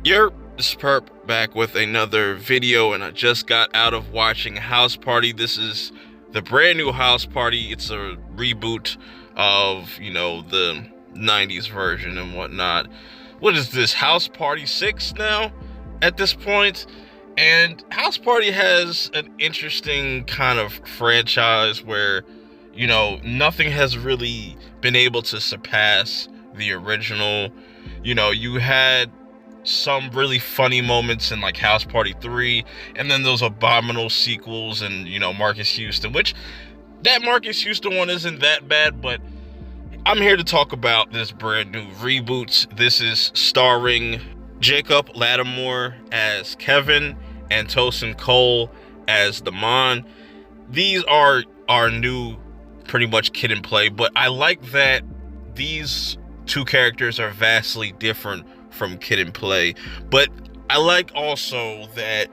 This is Perp back with another video, and I just got out of watching House Party. This is the brand new House Party. It's a reboot of, the 90s version and whatnot. What is this, House Party 6 now at this point? And House Party has an interesting kind of franchise where, nothing has really been able to surpass the original. You had some really funny moments in like House Party 3, and then those abominable sequels and Marcus Houston, which that Marcus Houston one isn't that bad, but I'm here to talk about this brand new reboot. This is starring Jacob Lattimore as Kevin and Tosin Cole as Damon. These are our new pretty much Kid and Play, but I like that these two characters are vastly different from Kid and Play. But I like also that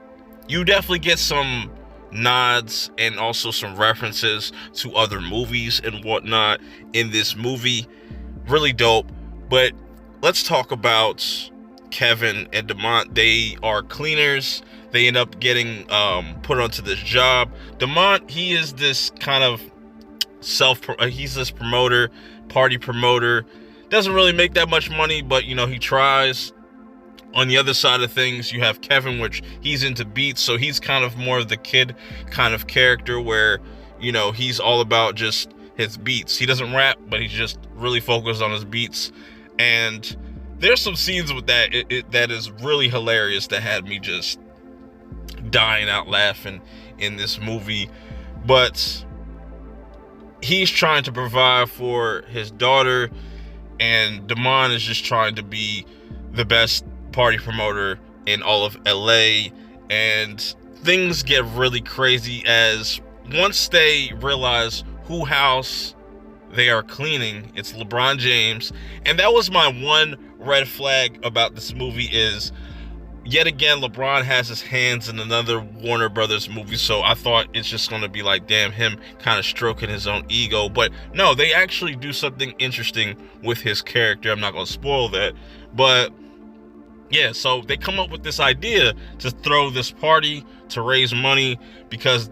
you definitely get some nods and also some references to other movies and whatnot in this movie. Really dope. But let's talk about Kevin and Damon. They are cleaners. They end up getting put onto this job. Damon, he is this kind of he's this promoter, party promoter. Doesn't really make that much money, but he tries. On the other side of things, you have Kevin, which he's into beats, so he's kind of more of the kid kind of character where he's all about just his beats. He doesn't rap, but he's just really focused on his beats. And there's some scenes with that that is really hilarious that had me just dying out laughing in this movie. But he's trying to provide for his daughter, and Damon is just trying to be the best party promoter in all of LA. And things get really crazy as once they realize who house they are cleaning, it's LeBron James. And that was my one red flag about this movie, is yet again LeBron has his hands in another Warner Brothers movie. So I thought it's just going to be like, damn, him kind of stroking his own ego. But no, they actually do something interesting with his character. I'm not going to spoil that, but yeah, so they come up with this idea to throw this party to raise money because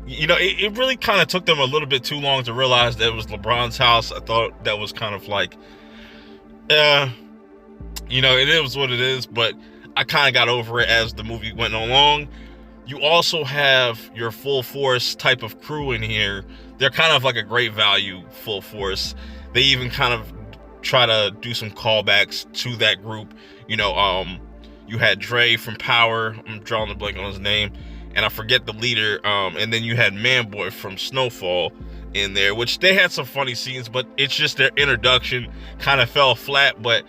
it really kind of took them a little bit too long to realize that it was LeBron's house. I thought that was kind of like it is what it is, but I kind of got over it as the movie went along. You also have your full force type of crew in here. They're kind of like a great value full force. They even kind of try to do some callbacks to that group. You had Dre from Power. I'm drawing a blank on his name, and I forget the leader. And then you had Manboy from Snowfall in there, which they had some funny scenes, but it's just their introduction kind of fell flat, but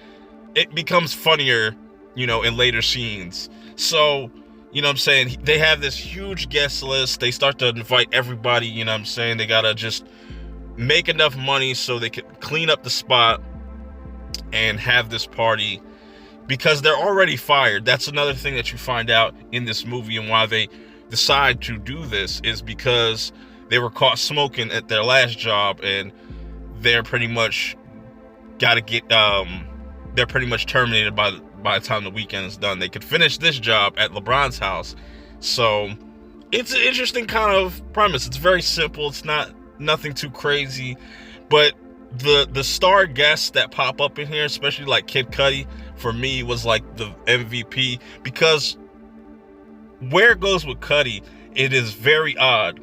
it becomes funnier in later scenes. So, I'm saying, they have this huge guest list. They start to invite everybody, I'm saying. They gotta just make enough money so they could clean up the spot and have this party, because they're already fired. That's another thing that you find out in this movie, and why they decide to do this is because they were caught smoking at their last job, and they're pretty much they're pretty much terminated by the time the weekend is done. They could finish this job at LeBron's house. So it's an interesting kind of premise. It's very simple. It's nothing too crazy, but the star guests that pop up in here, especially like Kid Cudi, for me was like the MVP, because where it goes with Cudi, it is very odd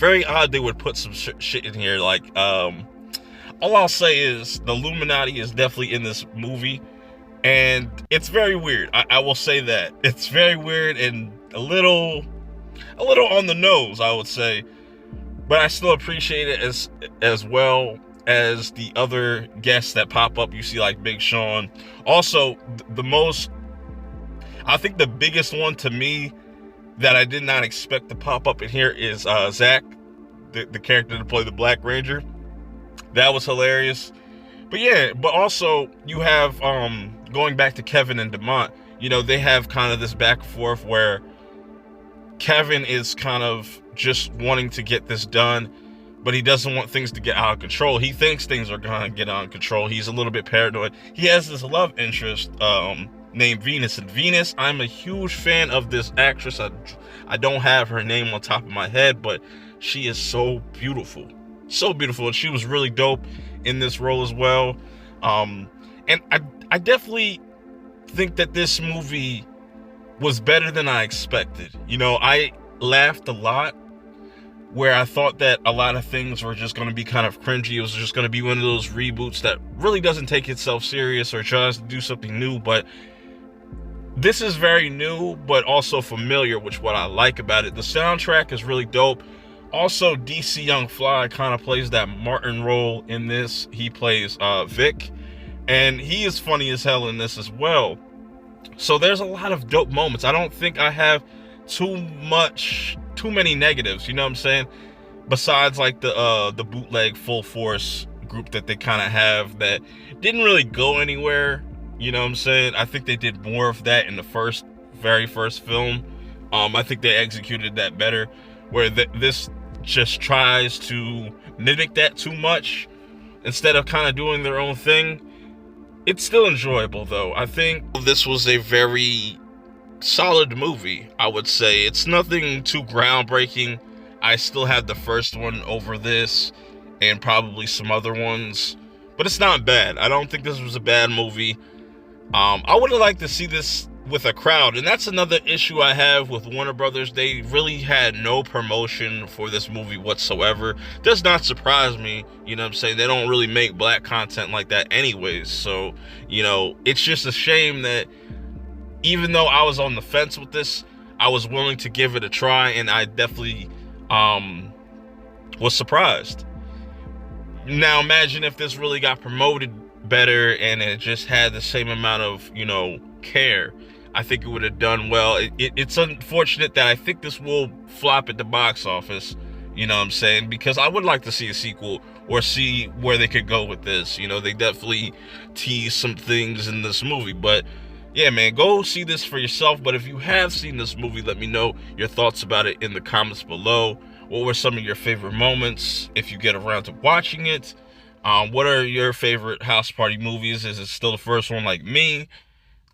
they would put some shit in here. Like all I'll say is the Illuminati is definitely in this movie, and it's very weird. I will say that it's very weird and a little on the nose, I would say, but I still appreciate it as well as the other guests that pop up. You see like Big Sean. Also, I think the biggest one to me that I did not expect to pop up in here is Zach, the character to play the Black Ranger. That was hilarious. But yeah, but also you have going back to Kevin and Damon, they have kind of this back and forth where Kevin is kind of just wanting to get this done, but he doesn't want things to get out of control. He thinks things are going to get out of control. He's a little bit paranoid. He has this love interest named Venus. And Venus, I'm a huge fan of this actress. I don't have her name on top of my head, but she is so beautiful. So beautiful. And she was really dope in this role as well. And I definitely think that this movie was better than I expected. You know, I laughed a lot where I thought that a lot of things were just going to be kind of cringy. It was just going to be one of those reboots that really doesn't take itself serious or tries to do something new. But this is very new, but also familiar, which what I like about it. The soundtrack is really dope. Also, DC Young Fly kind of plays that Martin role in this. He plays Vic, and he is funny as hell in this as well. So there's a lot of dope moments. I don't think I have too many negatives, you know what I'm saying? Besides like the bootleg Full Force group that they kind of have that didn't really go anywhere, you know what I'm saying? I think they did more of that in the very first film. I think they executed that better, where this just tries to mimic that too much instead of kind of doing their own thing. It's still enjoyable though. I think this was a very solid movie, I would say. It's nothing too groundbreaking. I still have the first one over this and probably some other ones, but it's not bad. I don't think this was a bad movie. I would have liked to see this with a crowd, and that's another issue I have with Warner Brothers. They really had no promotion for this movie whatsoever. Does not surprise me, you know what I'm saying? They don't really make black content like that anyways, so, you know, it's just a shame that even though I was on the fence with this, I was willing to give it a try, and I definitely was surprised. Now imagine if this really got promoted better and it just had the same amount of, you know, care. I think it would have done well. It's unfortunate that I think this will flop at the box office, you know what I'm saying? Because I would like to see a sequel or see where they could go with this. You know, they definitely tease some things in this movie, but yeah, man, go see this for yourself. But if you have seen this movie, let me know your thoughts about it in the comments below. What were some of your favorite moments if you get around to watching it? What are your favorite house party movies? Is it still the first one like me?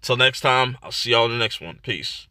Till next time, I'll see y'all in the next one. Peace.